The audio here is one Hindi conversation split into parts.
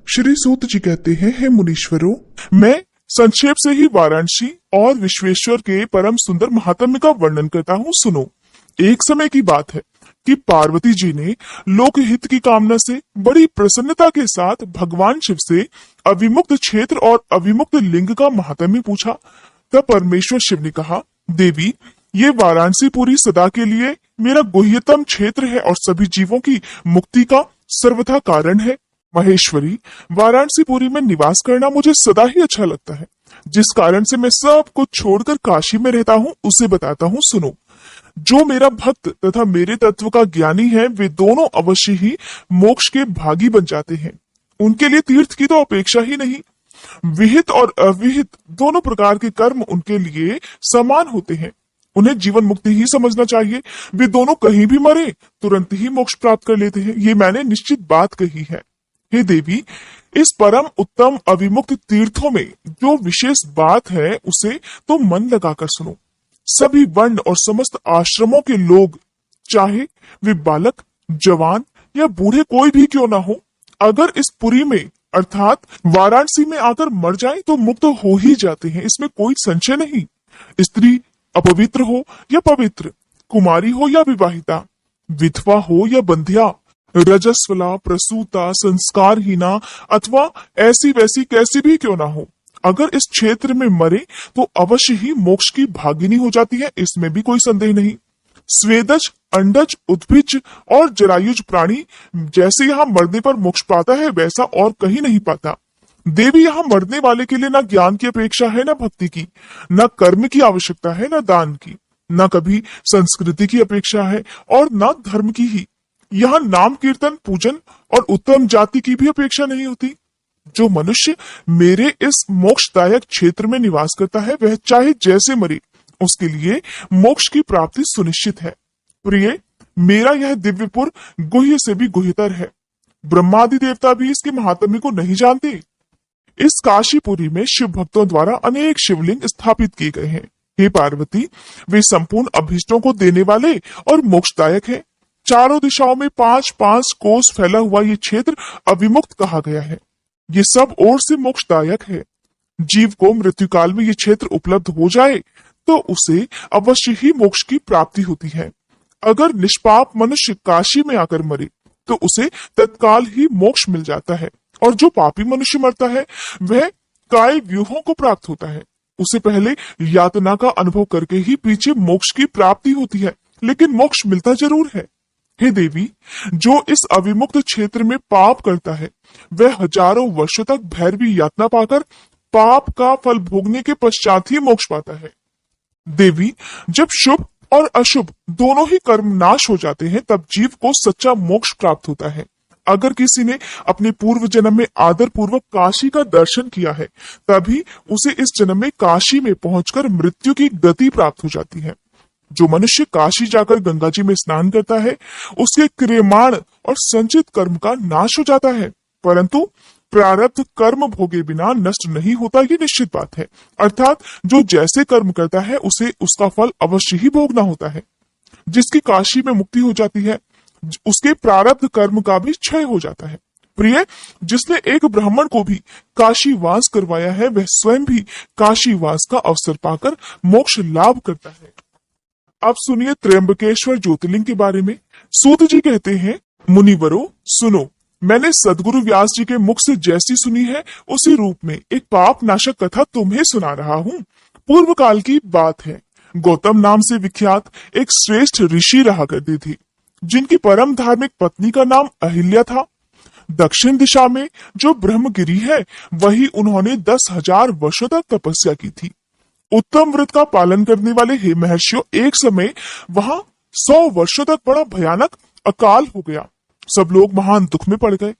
श्री सूत जी कहते हैं, हे मुनीश्वरों, मैं संक्षेप से ही वाराणसी और विश्वेश्वर के परम सुंदर महात्म्य का वर्णन करता हूँ, सुनो। एक समय की बात है कि पार्वती जी ने लोकहित की कामना से बड़ी प्रसन्नता के साथ भगवान शिव से अविमुक्त क्षेत्र और अविमुक्त लिंग का महात्म्य पूछा। तब परमेश्वर शिव ने कहा, देवी, ये वाराणसी पूरी सदा के लिए मेरा गुह्यतम क्षेत्र है और सभी जीवों की मुक्ति का सर्वथा कारण है। महेश्वरी, वाराणसीपुरी में निवास करना मुझे सदा ही अच्छा लगता है। जिस कारण से मैं सब कुछ छोड़कर काशी में रहता हूँ उसे बताता हूँ, सुनो। जो मेरा भक्त तथा मेरे तत्व का ज्ञानी है, वे दोनों अवश्य ही मोक्ष के भागी बन जाते हैं। उनके लिए तीर्थ की तो अपेक्षा ही नहीं। विहित और अविहित दोनों प्रकार के कर्म उनके लिए समान होते हैं। उन्हें जीवन मुक्ति ही समझना चाहिए। वे दोनों कहीं भी मरे तुरंत ही मोक्ष प्राप्त कर लेते हैं। ये मैंने निश्चित बात कही है। हे देवी, इस परम उत्तम अविमुक्त तीर्थों में जो विशेष बात है उसे तो मन लगाकर सुनो। सभी वर्ण और समस्त आश्रमों के लोग, चाहे वे बालक, जवान या बूढ़े कोई भी क्यों ना हो, अगर इस पुरी में अर्थात वाराणसी में आकर मर जाएं तो मुक्त हो ही जाते हैं, इसमें कोई संशय नहीं। स्त्री अपवित्र हो या पवित्र, कुमारी हो या विवाहिता, विधवा हो या बंध्या, रजस्वला, प्रसूता, संस्कारहीना अथवा ऐसी वैसी कैसी भी क्यों ना हो, अगर इस क्षेत्र में मरे तो अवश्य ही मोक्ष की भागिनी हो जाती है, इसमें भी कोई संदेह नहीं। स्वेदज, अंडज, उद्भिज और जरायुज प्राणी जैसे यहाँ मरने पर मोक्ष पाता है, वैसा और कहीं नहीं पाता। देवी, यहाँ मरने वाले के लिए न ज्ञान की अपेक्षा है, न भक्ति की, न कर्म की आवश्यकता है, न दान की, न कभी संस्कृति की अपेक्षा है और न धर्म की ही। यहाँ नाम कीर्तन, पूजन और उत्तम जाति की भी अपेक्षा नहीं होती। जो मनुष्य मेरे इस मोक्षदायक क्षेत्र में निवास करता है, वह चाहे जैसे मरे, उसके लिए मोक्ष की प्राप्ति सुनिश्चित है। प्रिय, मेरा यह दिव्यपुर गुह्य से भी गुह्यतर है। ब्रह्मादि देवता भी इसके महात्म्य को नहीं जानते। इस काशीपुरी में शिव भक्तों द्वारा अनेक शिवलिंग स्थापित किए गए हैं। हे पार्वती, वे संपूर्ण अभीष्टों को देने वाले और मोक्षदायक हैं। चारों दिशाओं में 5-5 कोस फैला हुआ ये क्षेत्र अविमुक्त कहा गया है। ये सब ओर से मोक्षदायक है। जीव को मृत्यु काल में ये क्षेत्र उपलब्ध हो जाए तो उसे अवश्य ही मोक्ष की प्राप्ति होती है। अगर निष्पाप मनुष्य काशी में आकर मरे तो उसे तत्काल ही मोक्ष मिल जाता है, और जो पापी मनुष्य मरता है वह काय व्यूहों को प्राप्त होता है। उसे पहले यातना का अनुभव करके ही पीछे मोक्ष की प्राप्ति होती है, लेकिन मोक्ष मिलता जरूर है। हे देवी, जो इस अविमुक्त क्षेत्र में पाप करता है वह हजारों वर्षों तक भैरवी यातना पाकर पाप का फल भोगने के पश्चात ही मोक्ष पाता है। देवी, जब शुभ और अशुभ दोनों ही कर्म नाश हो जाते हैं तब जीव को सच्चा मोक्ष प्राप्त होता है। अगर किसी ने अपने पूर्व जन्म में आदर पूर्वक काशी का दर्शन किया है, तभी उसे इस जन्म में काशी में पहुंचकर मृत्यु की गति प्राप्त हो जाती है। जो मनुष्य काशी जाकर गंगा जी में स्नान करता है, उसके क्रियमाण और संचित कर्म का नाश हो जाता है, परंतु प्रारब्ध कर्म भोगे बिना नष्ट नहीं होता, ये निश्चित बात है। अर्थात जो जैसे कर्म करता है उसे उसका फल अवश्य ही भोगना होता है। जिसकी काशी में मुक्ति हो जाती है उसके प्रारब्ध कर्म का भी क्षय हो जाता है। प्रिय, जिसने एक ब्राह्मण को भी काशी वास करवाया है वह स्वयं भी काशी वास का अवसर पाकर मोक्ष लाभ करता है। अब सुनिए त्र्यंबकेश्वर ज्योतिर्लिंग के बारे में। सूत जी कहते हैं, मुनिवरों सुनो, मैंने सदगुरु व्यास जी के मुख से जैसी सुनी है उसी रूप में एक पाप नाशक कथा तुम्हें सुना रहा हूँ। पूर्व काल की बात है। गौतम नाम से विख्यात एक श्रेष्ठ ऋषि रहा करती थी, जिनकी परम धार्मिक पत्नी का नाम अहिल्या था। दक्षिण दिशा में जो ब्रह्मगिरी है वही उन्होंने 10,000 वर्षों तक तपस्या की थी। उत्तम व्रत का पालन करने वाले हे महर्षियों, एक समय वहां 100 वर्षों तक बड़ा भयानक अकाल हो गया। सब लोग महान दुख में पड़ गए।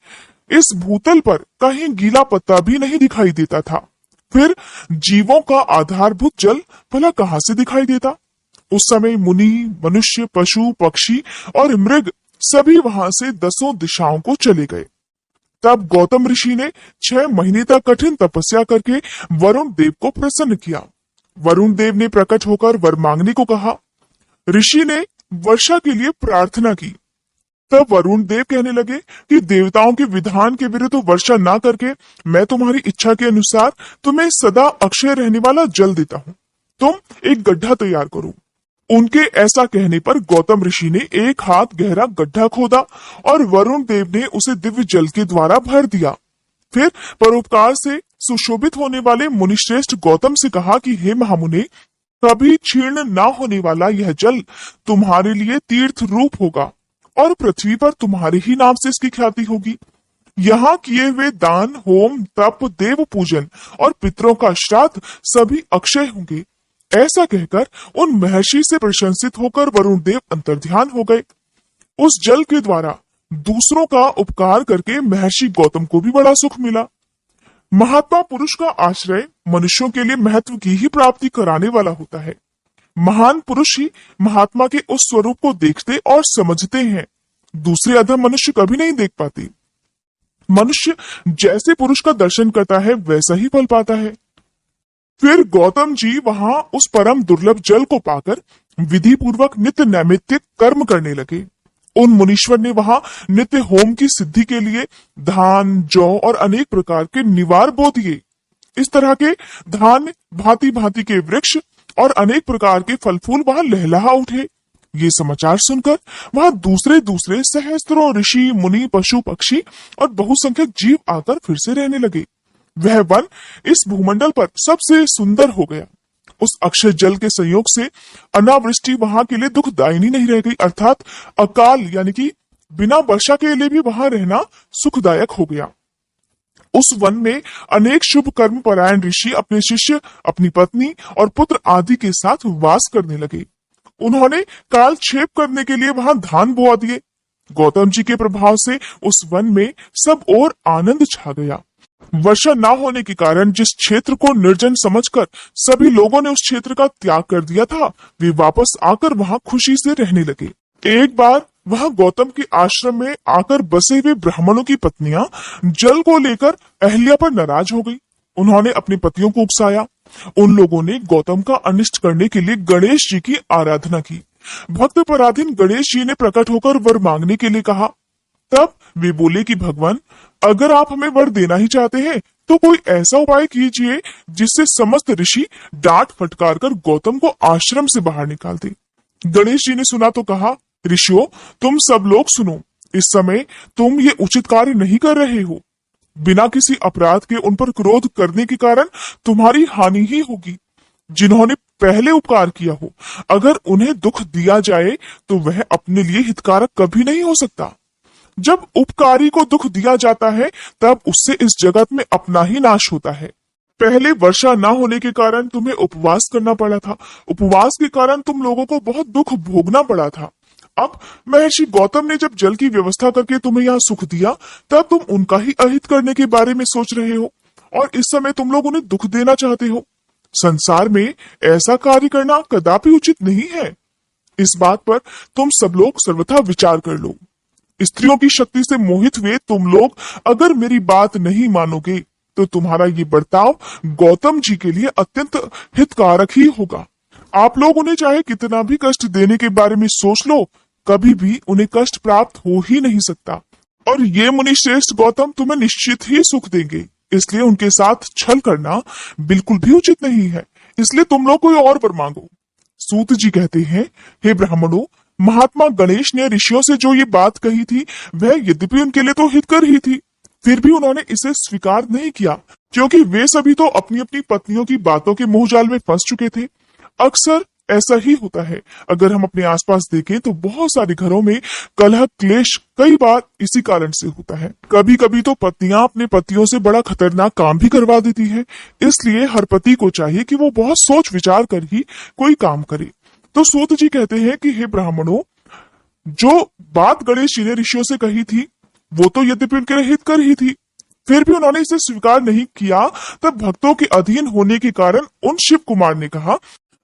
इस भूतल पर कहीं गीला पत्ता भी नहीं दिखाई देता था। फिर जीवों का आधारभूत जल भला कहां से दिखाई देता। उस समय मुनि, मनुष्य, पशु, पक्षी और मृग सभी वहां से 10 दिशाओं को चले गए। तब गौतम ऋषि ने 6 महीने तक कठिन तपस्या करके वरुण देव को प्रसन्न किया। वरुण देव ने प्रकट होकर वर मांगने को कहा। ऋषि ने वर्षा के लिए प्रार्थना की। तब वरुण देव कहने लगे कि देवताओं के विधान के विरुद्ध वर्षा ना करके मैं तुम्हारी इच्छा के अनुसार तुम्हें सदा अक्षय रहने वाला जल देता हूँ। तुम एक गड्ढा तैयार करो। उनके ऐसा कहने पर गौतम ऋषि ने एक हाथ गहरा गड्ढा खोदा और वरुण देव ने उसे दिव्य जल के द्वारा भर दिया। फिर परोपकार से सुशोभित होने वाले मुनिश्रेष्ठ गौतम से कहा कि हे महामुने, कभी क्षीण ना होने वाला यह जल तुम्हारे लिए तीर्थ रूप होगा और पृथ्वी पर तुम्हारे ही नाम से इसकी ख्याति होगी। यहाँ किए हुए दान, होम, तप, देव पूजन और पितरों का श्राद्ध सभी अक्षय होंगे। ऐसा कहकर उन महर्षि से प्रशंसित होकर वरुण देव अंतर्ध्यान हो गए। उस जल के द्वारा दूसरों का उपकार करके महर्षि गौतम को भी बड़ा सुख मिला। महात्मा पुरुष का आश्रय मनुष्यों के लिए महत्व की ही प्राप्ति कराने वाला होता है। महान पुरुष ही महात्मा के उस स्वरूप को देखते और समझते हैं, दूसरे अधम मनुष्य कभी नहीं देख पाते। मनुष्य जैसे पुरुष का दर्शन करता है वैसा ही फल पाता है। फिर गौतम जी वहां उस परम दुर्लभ जल को पाकर विधि पूर्वक नित्य नैमित्तिक कर्म करने लगे। उन मुनीश्वर ने वहां नित्य होम की सिद्धि के लिए धान, जौ और अनेक प्रकार के निवार बो दिए। इस तरह के धान, भांति भांति के वृक्ष और अनेक प्रकार के फल फूल वहां लहलहा उठे। ये समाचार सुनकर वहां दूसरे दूसरे सहस्त्रों ऋषि, मुनि, पशु, पक्षी और बहुसंख्यक जीव आकर फिर से रहने लगे। वह वन इस भूमंडल पर सबसे सुंदर हो गया। उस अक्षय जल के संयोग से अनावृष्टि वहां के लिए दुखदायिनी नहीं रह गई, अर्थात अकाल यानी कि बिना वर्षा के लिए भी वहां रहना सुखदायक हो गया। उस वन में अनेक शुभ कर्म परायण ऋषि अपने शिष्य, अपनी पत्नी और पुत्र आदि के साथ वास करने लगे। उन्होंने काल क्षेप करने के लिए वहां धान बोआ दिए। गौतम जी के प्रभाव से उस वन में सब ओर आनंद छा गया। वर्षा ना होने के कारण जिस क्षेत्र को निर्जन समझकर सभी लोगों ने उस क्षेत्र का त्याग कर दिया था, वे वापस आकर वहां खुशी से रहने लगे। एक बार वहां गौतम के आश्रम में आकर बसे हुए ब्राह्मणों की पत्नियां जल को लेकर अहल्या पर नाराज हो गई। उन्होंने अपने पतियों को उकसाया। उन लोगों ने गौतम का अनिष्ट करने के लिए गणेश जी की आराधना की। भक्त पराधीन गणेश जी ने प्रकट होकर वर मांगने के लिए कहा। तब वे बोले कि भगवान, अगर आप हमें वर देना ही चाहते हैं तो कोई ऐसा उपाय कीजिए जिससे समस्त ऋषि डांट फटकार कर गौतम को आश्रम से बाहर निकाल दे। गणेश जी ने सुना तो कहा, ऋषियों, तुम सब लोग सुनो, इस समय तुम ये उचित कार्य नहीं कर रहे हो। बिना किसी अपराध के उन पर क्रोध करने के कारण तुम्हारी हानि ही होगी। जिन्होंने पहले उपकार किया हो, अगर उन्हें दुख दिया जाए तो वह अपने लिए हितकारक कभी नहीं हो सकता। जब उपकारी को दुख दिया जाता है तब उससे इस जगत में अपना ही नाश होता है। पहले वर्षा ना होने के कारण तुम्हें उपवास करना पड़ा था। उपवास के कारण तुम लोगों को बहुत दुख भोगना पड़ा था। अब महर्षि गौतम ने जब जल की व्यवस्था करके तुम्हें यहाँ सुख दिया, तब तुम उनका ही अहित करने के बारे में सोच रहे हो और इस समय तुम लोग उन्हें दुख देना चाहते हो। संसार में ऐसा कार्य करना कदापि उचित नहीं है। इस बात पर तुम सब लोग सर्वथा विचार कर लो। स्त्रियों की शक्ति से मोहित हुए तुम लोग अगर मेरी बात नहीं मानोगे तो तुम्हारा ये बर्ताव गौतम जी के लिए अत्यंत हितकारक ही होगा। आप लोग उन्हें चाहे कितना भी कष्ट देने के बारे में सोच लो, कभी भी उन्हें कष्ट प्राप्त हो ही नहीं सकता। और ये मुनि श्रेष्ठ गौतम तुम्हें निश्चित ही सुख देंगे, इसलिए उनके साथ छल करना बिल्कुल भी उचित नहीं है। इसलिए तुम लोग कोई और वर मांगो। सूत जी कहते हैं, हे ब्राह्मणों, महात्मा गणेश ने ऋषियों से जो ये बात कही थी वह यद्यपि उनके लिए तो हितकर ही थी, फिर भी उन्होंने इसे स्वीकार नहीं किया, क्योंकि वे सभी तो अपनी अपनी पत्नियों की बातों के मोहजाल में फंस चुके थे। अक्सर ऐसा ही होता है। अगर हम अपने आसपास देखें तो बहुत सारे घरों में कलह क्लेश कई बार इसी कारण से होता है। कभी कभी तो पत्नियां अपने पतियों से बड़ा खतरनाक काम भी करवा देती है। इसलिए हर पति को चाहिए कि वो बहुत सोच विचार कर ही कोई काम करे। तो सूत जी कहते हैं कि हे ब्राह्मणों, जो बात गणेश जी ने ऋषियों से कही थी वो तो यद्यपि उनके लिए हितकर ही थी, फिर भी उन्होंने इसे स्वीकार नहीं किया। तब भक्तों के अधीन होने के कारण उन शिव कुमार ने कहा,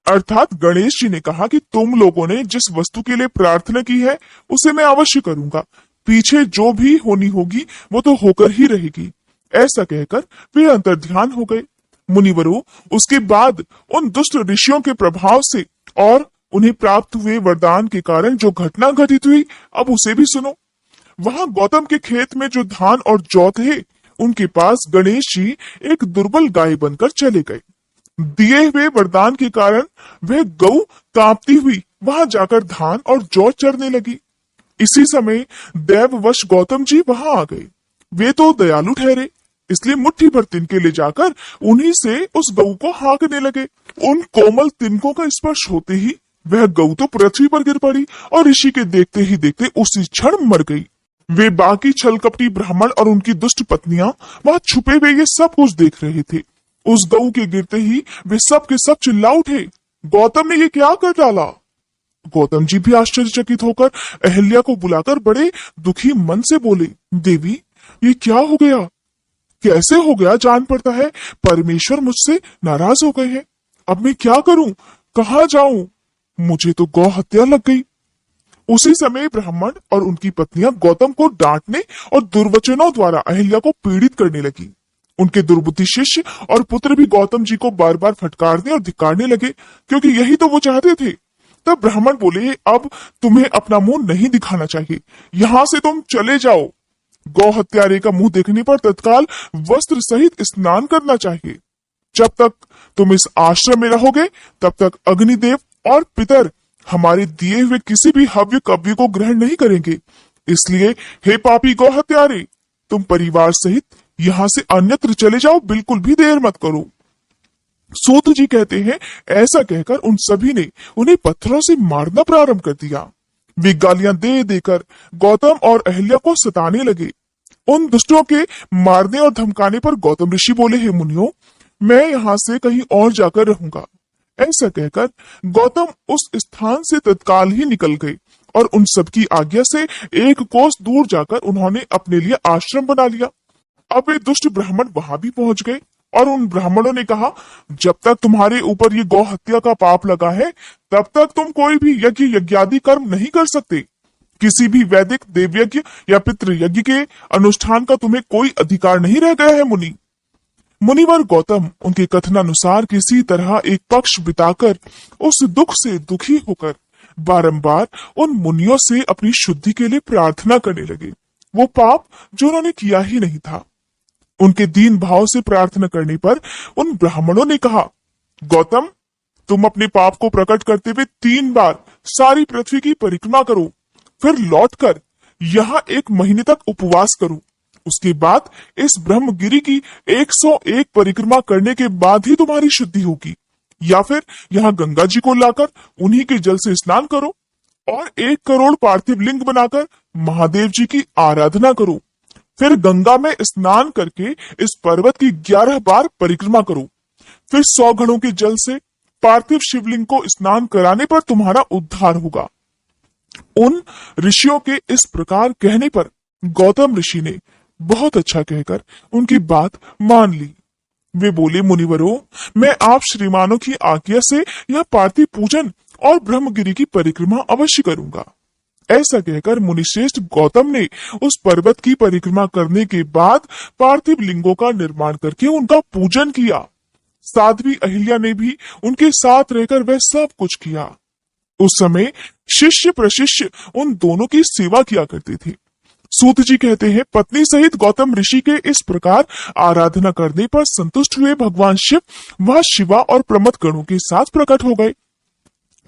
अर्थात गणेश जी ने कहा कि तुम लोगों ने जिस वस्तु के लिए प्रार्थना की है उसे मैं अवश्य करूंगा। पीछे जो भी होनी होगी वो तो होकर ही रहेगी। ऐसा कहकर वे अंतर्ध्यान हो गए। मुनिवरों, उसके बाद उन दुष्ट ऋषियों के प्रभाव से और उन्हें प्राप्त हुए वरदान के कारण जो घटना घटित हुई, अब उसे भी सुनो। वहां गौतम के खेत में जो धान और जौ थे, उनके पास गणेश जी एक दुर्बल गाय बनकर चले गए। दिए हुए वरदान के कारण वह गऊ कांपती हुई वहां जाकर धान और जौ चरने लगी। इसी समय दैववश गौतम जी वहां आ गए। वे तो दयालु ठहरे, इसलिए मुट्ठी भर तिनके ले जाकर उन्हीं से उस गऊ को हाँकने लगे। उन कोमल तिनकों का स्पर्श होते ही वह गऊ तो पृथ्वी पर गिर पड़ी और ऋषि के देखते ही देखते उसी क्षण मर गई। वे बाकी छलकपटी ब्राह्मण और उनकी दुष्ट पत्नियां वहां छुपे हुए ये सब कुछ देख रहे थे। उस गऊ के गिरते ही वे सब के सब चिल्ला उठे, गौतम ने ये क्या कर डाला। गौतम जी भी आश्चर्यचकित होकर अहिल्या को बुलाकर बड़े दुखी मन से बोले, देवी ये क्या हो गया, कैसे हो गया। जान पड़ता है परमेश्वर मुझसे नाराज हो गए हैं। अब मैं क्या करूं, कहां जाऊं, मुझे तो गौ हत्या लग गई। उसी समय ब्राह्मण और उनकी पत्नियां गौतम को डांटने और दुर्वचनों द्वारा अहिल्या को पीड़ित करने लगी। उनके दुर्बुद्धि शिष्य और पुत्र भी गौतम जी को बार बार फटकारने और धिक्कारने लगे, क्योंकि यही तो वो चाहते थे। तब ब्राह्मण बोले, अब तुम्हें अपना मुंह नहीं दिखाना चाहिए, यहां से तुम चले जाओ। गौ हत्यारे का मुंह देखने पर तत्काल वस्त्र सहित स्नान करना चाहिए। जब तक तुम इस आश्रम में रहोगे तब तक अग्निदेव और पितर हमारे दिए हुए किसी भी हव्य कव्य को ग्रहण नहीं करेंगे। इसलिए हे पापी गौ हत्यारे, तुम परिवार सहित यहां से अन्यत्र चले जाओ, बिल्कुल भी देर मत करो। सूत जी कहते हैं, ऐसा कहकर उन सभी ने उन्हें पत्थरों से मारना प्रारंभ कर दिया। वे गालियां दे देकर गौतम और अहिल्या को सताने लगे। उन दुष्टों के मारने और धमकाने पर गौतम ऋषि बोले, हे मुनियों, मैं यहाँ से कहीं और जाकर रहूंगा। ऐसा कहकर गौतम उस स्थान से तत्काल ही निकल गए और उन सबकी आज्ञा से एक कोस दूर जाकर उन्होंने अपने लिए आश्रम बना लिया। अब वे दुष्ट ब्राह्मण वहां भी पहुंच गए और उन ब्राह्मणों ने कहा, जब तक तुम्हारे ऊपर ये गौ हत्या का पाप लगा है तब तक तुम कोई भी यज्ञ यज्ञादि कर्म नहीं कर सकते। किसी भी वैदिक देवयज्ञ या पितृ यज्ञ के अनुष्ठान का तुम्हें कोई अधिकार नहीं रह गया है मुनि। मुनिवर गौतम उनके कथनानुसार किसी तरह एक पक्ष बिताकर उस दुख से दुखी होकर बारंबार उन मुनियों से अपनी शुद्धि के लिए प्रार्थना करने लगे, वो पाप जो उन्होंने किया ही नहीं था। उनके दीन भाव से प्रार्थना करने पर उन ब्राह्मणों ने कहा, गौतम, तुम अपने पाप को प्रकट करते हुए 3 बार सारी पृथ्वी की परिक्रमा करो, फिर लौटकर यहाँ 1 महीने तक उपवास करो। उसके बाद इस ब्रह्मगिरी की 101 परिक्रमा करने के बाद ही तुम्हारी शुद्धि होगी, या फिर यहाँ गंगा जी को लाकर उन्हीं के जल से स्नान करो और 1 करोड़ पार्थिव लिंग बनाकर महादेव जी की आराधना करो। फिर गंगा में स्नान करके इस पर्वत की 11 बार परिक्रमा करो। फिर 100 घड़ों के जल से पार्थिव शिवलिंग को स्नान कराने पर तुम्हारा उद्धार होगा। उन ऋषियों के इस प्रकार कहने पर गौतम ऋषि ने बहुत अच्छा कहकर उनकी बात मान ली। वे बोले, मुनिवरों, मैं आप श्रीमानों की आज्ञा से यह पार्थिव पूजन और ब्रह्मगिरी की परिक्रमा अवश्य करूंगा। ऐसा कहकर मुनिश्रेष्ठ गौतम ने उस पर्वत की परिक्रमा करने के बाद पार्थिव लिंगों का निर्माण करके उनका पूजन किया। साध्वी अहिल्या ने भी उनके साथ रहकर वह सब कुछ किया। उस समय शिष्य प्रशिष्य उन दोनों की सेवा किया करते थे। सूत जी कहते हैं, पत्नी सहित गौतम ऋषि के इस प्रकार आराधना करने पर संतुष्ट हुए भगवान शिव वह शिवा और प्रमथ गणों के साथ प्रकट हो गए।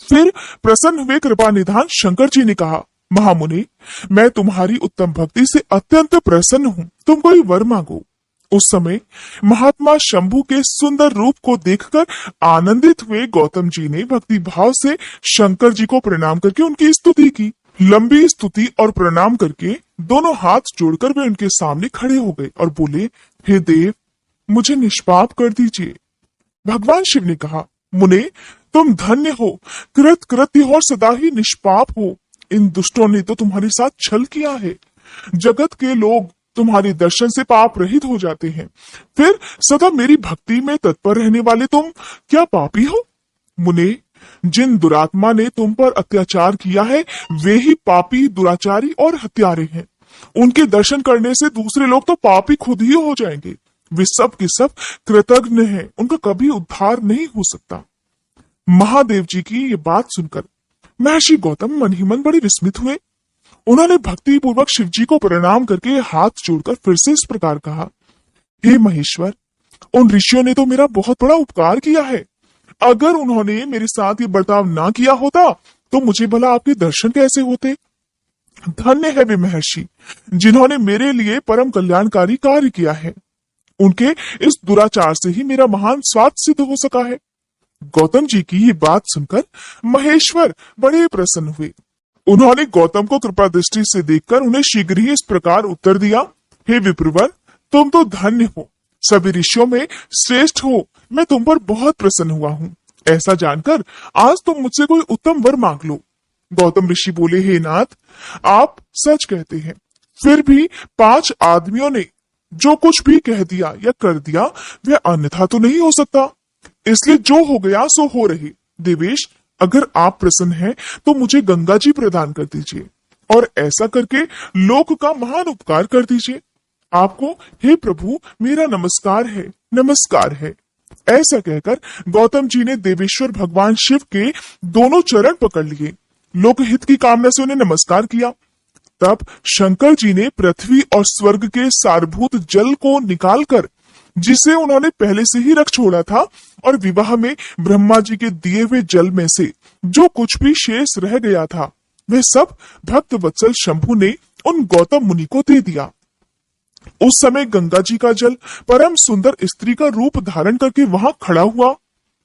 फिर प्रसन्न हुए कृपा निधान शंकर जी ने कहा, महामुनि, मैं तुम्हारी उत्तम भक्ति से अत्यंत प्रसन्न हूँ, तुम कोई वर मांगो। उस समय महात्मा शंभु के सुंदर रूप को देखकर आनंदित हुए गौतम जी ने भक्ति भाव से शंकर जी को प्रणाम करके उनकी स्तुति की। लंबी स्तुति और प्रणाम करके दोनों हाथ जोड़कर वे उनके सामने खड़े हो गए और बोले, हे देव, मुझे निष्पाप कर दीजिए। भगवान शिव ने कहा, मुने, तुम धन्य हो, कृत कृत्य और सदा ही निष्पाप हो। इन दुष्टों ने तो तुम्हारे साथ छल किया है। जगत के लोग तुम्हारे दर्शन से पाप रहित हो जाते हैं, फिर सदा मेरी भक्ति में तत्पर रहने वाले तुम क्या पापी हो? मुने, जिन दुरात्मा ने तुम पर अत्याचार किया है वे ही पापी, दुराचारी और हत्यारे हैं। उनके दर्शन करने से दूसरे लोग तो पापी खुद ही हो जाएंगे। वे सब के सब कृतज्ञ हैं, उनका कभी उद्धार नहीं हो सकता। महादेव जी की ये बात सुनकर महर्षि गौतम मन ही मन बड़े विस्मित हुए। उन्होंने भक्ति पूर्वक शिव जी को प्रणाम करके हाथ जोड़कर फिर से इस प्रकार कहा, हे महेश्वर, उन ऋषियों ने तो मेरा बहुत बड़ा उपकार किया है। अगर उन्होंने मेरे साथ ये बर्ताव ना किया होता तो मुझे भला आपके दर्शन कैसे होते। धन्य है वे महर्षि जिन्होंने मेरे लिए परम कल्याणकारी कार्य किया है। उनके इस दुराचार से ही मेरा महान स्वार्थ सिद्ध हो सका है। गौतम जी की ये बात सुनकर महेश्वर बड़े प्रसन्न हुए। उन्होंने गौतम को कृपा दृष्टि से देखकर उन्हें शीघ्र ही इस प्रकार उत्तर दिया, हे विप्रवर, तुम तो धन्य हो, सभी ऋषियों में श्रेष्ठ हो। मैं तुम पर बहुत प्रसन्न हुआ हूँ। ऐसा जानकर आज तुम मुझसे कोई उत्तम वर मांग लो। गौतम ऋषि बोले, हे नाथ, आप सच कहते हैं। फिर भी 5 आदमियों ने जो कुछ भी कह दिया या कर दिया वह अन्यथा तो नहीं हो सकता, इसलिए जो हो गया सो हो रहे। देवेश, अगर आप प्रसन्न हैं तो मुझे गंगा जी प्रदान कर दीजिए और ऐसा करके लोक का महान उपकार कर दीजिए। आपको हे प्रभु मेरा नमस्कार है, नमस्कार है। ऐसा कहकर गौतम जी ने देवेश्वर भगवान शिव के दोनों चरण पकड़ लिए, लोकहित की कामना से उन्हें नमस्कार किया। तब शंकर जी ने पृथ्वी और स्वर्ग के सारभूत जल को निकालकर, जिसे उन्होंने पहले से ही रख छोड़ा था, और विवाह में ब्रह्मा जी के दिए हुए जल में से जो कुछ भी शेष रह गया था वह सब भक्त वत्सल शंभु ने उन गौतम मुनि को दे दिया। उस समय गंगा जी का जल परम सुंदर स्त्री का रूप धारण करके वहां खड़ा हुआ।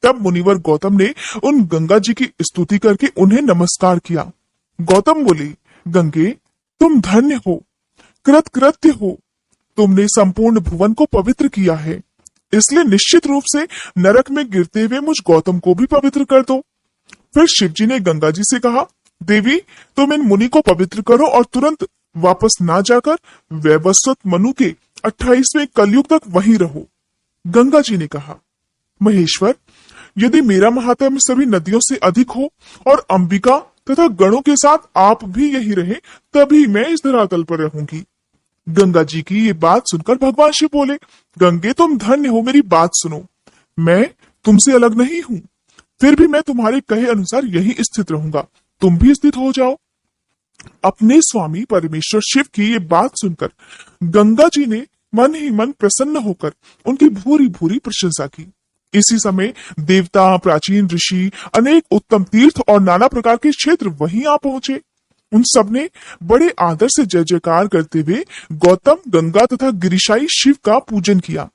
तब मुनिवर गौतम ने उन गंगा जी की स्तुति करके उन्हें नमस्कार किया। गौतम बोले, गंगे, तुम धन्य हो, कृतकृत्य हो। तुमने संपूर्ण भुवन को पवित्र किया है, इसलिए निश्चित रूप से नरक में गिरते हुए मुझ गौतम को भी पवित्र कर दो। फिर शिवजी ने गंगा जी से कहा, देवी, तुम इन मुनि को पवित्र करो और तुरंत वापस ना जाकर वैवस्वत मनु के 28वें कलयुग तक वहीं रहो। गंगा जी ने कहा, महेश्वर, यदि मेरा महात्म्य सभी नदियों से अधिक हो और अंबिका तथा गणों के साथ आप भी यही रहे, तभी मैं इस धरातल पर रहूंगी। गंगा जी की ये बात सुनकर भगवान शिव बोले, गंगे, तुम धन्य हो, मेरी बात सुनो। मैं तुमसे अलग नहीं हूँ, फिर भी मैं तुम्हारे कहे अनुसार यही स्थित रहूंगा, तुम भी स्थित हो जाओ। अपने स्वामी परमेश्वर शिव की ये बात सुनकर गंगा जी ने मन ही मन प्रसन्न होकर उनकी भूरी भूरी प्रशंसा की। इसी समय देवता, प्राचीन ऋषि, अनेक उत्तम तीर्थ और नाना प्रकार के क्षेत्र वहीं आ पहुंचे। उन सबने बड़े आदर से जय जयकार करते हुए गौतम, गंगा तथा गिरिशाई शिव का पूजन किया।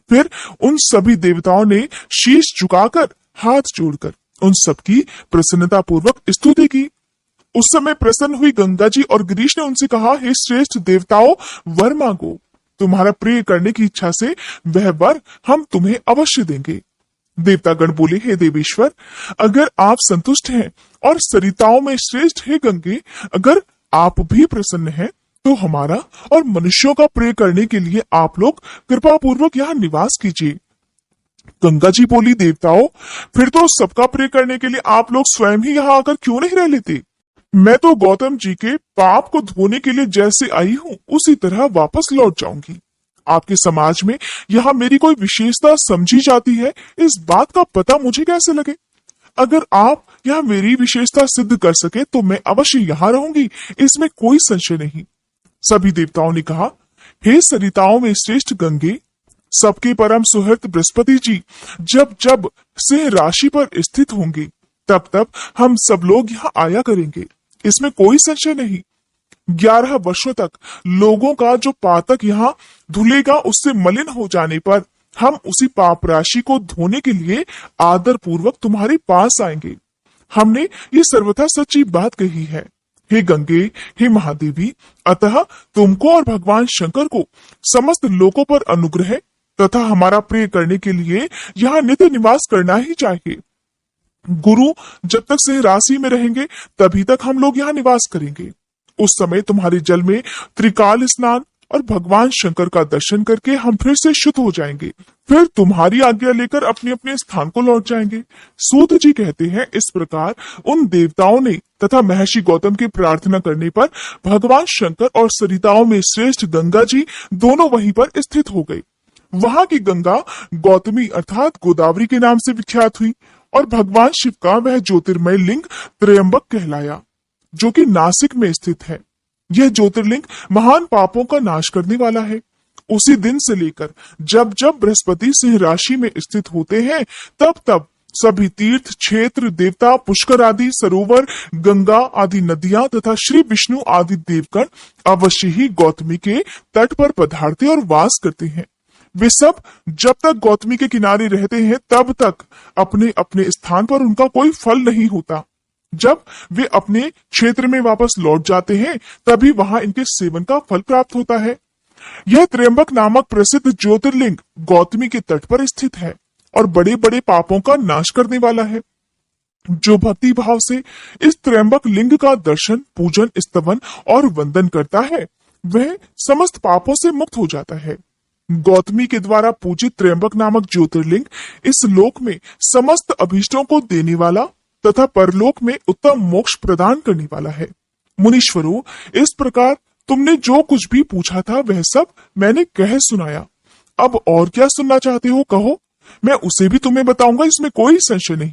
फिर उन सभी देवताओं ने शीश झुकाकर, हाथ जोड़कर उन सबकी प्रसन्नता पूर्वक स्तुति की। उस समय प्रसन्न हुई गंगा जी और गिरीश ने उनसे कहा, हे श्रेष्ठ देवताओं, वर मांगो। तुम्हारा प्रिय करने की इच्छा से वह वर हम तुम्हें अवश्य देंगे। देवतागण बोले, हे देवेश्वर, अगर आप संतुष्ट हैं और सरिताओं में श्रेष्ठ है गंगे, अगर आप भी प्रसन्न हैं तो हमारा और मनुष्यों का प्रिय करने के लिए आप लोग कृपा पूर्वक यहाँ निवास कीजिए। गंगा जी बोली, देवताओं, फिर तो सबका प्रिय करने के लिए आप लोग स्वयं ही यहाँ आकर क्यों नहीं रह लेते। मैं तो गौतम जी के पाप को धोने के लिए जैसे आई हूँ उसी तरह वापस लौट जाऊंगी। आपके समाज में यहाँ मेरी कोई विशेषता समझी जाती है, इस बात का पता मुझे कैसे लगे। अगर आप यहाँ मेरी विशेषता सिद्ध कर सके तो मैं अवश्य यहाँ रहूंगी, इसमें कोई संशय नहीं। सभी देवताओं ने कहा, हे सरिताओं में श्रेष्ठ गंगे, सबके परम सुहृत बृहस्पति जी जब जब सिंह राशि पर स्थित होंगे तब तब हम सब लोग यहाँ आया करेंगे, इसमें कोई संशय नहीं। 11 वर्षों तक लोगों का जो पातक यहाँ धुलेगा, उससे मलिन हो जाने पर हम उसी पाप राशि को धोने के लिए आदर पूर्वक तुम्हारे पास आएंगे। हमने ये सर्वथा सच्ची बात कही है। हे गंगे, हे महादेवी, अतः तुमको और भगवान शंकर को समस्त लोकों पर अनुग्रह तथा हमारा प्रिय करने के लिए यहाँ नित्य निवास करना ही चाहिए। गुरु जब तक सिंह राशि में रहेंगे तभी तक हम लोग यहाँ निवास करेंगे। उस समय तुम्हारे जल में त्रिकाल स्नान और भगवान शंकर का दर्शन करके हम फिर से शुद्ध हो जाएंगे। फिर तुम्हारी आज्ञा लेकर अपने अपने स्थान को लौट जाएंगे। सूत जी कहते हैं, इस प्रकार उन देवताओं ने तथा महर्षि गौतम की प्रार्थना करने पर भगवान शंकर और सरिताओं में श्रेष्ठ गंगा जी दोनों वहीं पर स्थित हो गए। वहां की गंगा गौतमी अर्थात गोदावरी के नाम से विख्यात हुई और भगवान शिव का वह ज्योतिर्मय लिंग त्रयंबक कहलाया, जो कि नासिक में स्थित है। यह ज्योतिर्लिंग महान पापों का नाश करने वाला है। उसी दिन से लेकर जब जब बृहस्पति सिंह राशि में स्थित होते हैं, तब तब सभी तीर्थ क्षेत्र, देवता, पुष्कर आदि सरोवर, गंगा आदि नदियां तथा श्री विष्णु आदि देवगण अवश्य ही गौतमी के तट पर पधारते और वास करते हैं। वे सब जब तक गौतमी के किनारे रहते हैं, तब तक अपने अपने स्थान पर उनका कोई फल नहीं होता। जब वे अपने क्षेत्र में वापस लौट जाते हैं, तभी वहां इनके सेवन का फल प्राप्त होता है। यह त्र्यंबक नामक प्रसिद्ध ज्योतिर्लिंग गौतमी के तट पर स्थित है और बड़े बड़े पापों का नाश करने वाला है। जो भक्ति भाव से इस त्र्यंबक लिंग का दर्शन, पूजन, स्तवन और वंदन करता है, वह समस्त पापों से मुक्त हो जाता है। गौतमी के द्वारा पूजित त्र्यंबक नामक ज्योतिर्लिंग इस लोक में समस्त अभीष्टों को देने वाला तथा परलोक में उत्तम मोक्ष प्रदान करने वाला है। मुनीश्वरों, इस प्रकार तुमने जो कुछ भी पूछा था वह सब मैंने कह सुनाया। अब और क्या सुनना चाहते हो कहो, मैं उसे भी तुम्हें बताऊंगा, इसमें कोई संशय नहीं।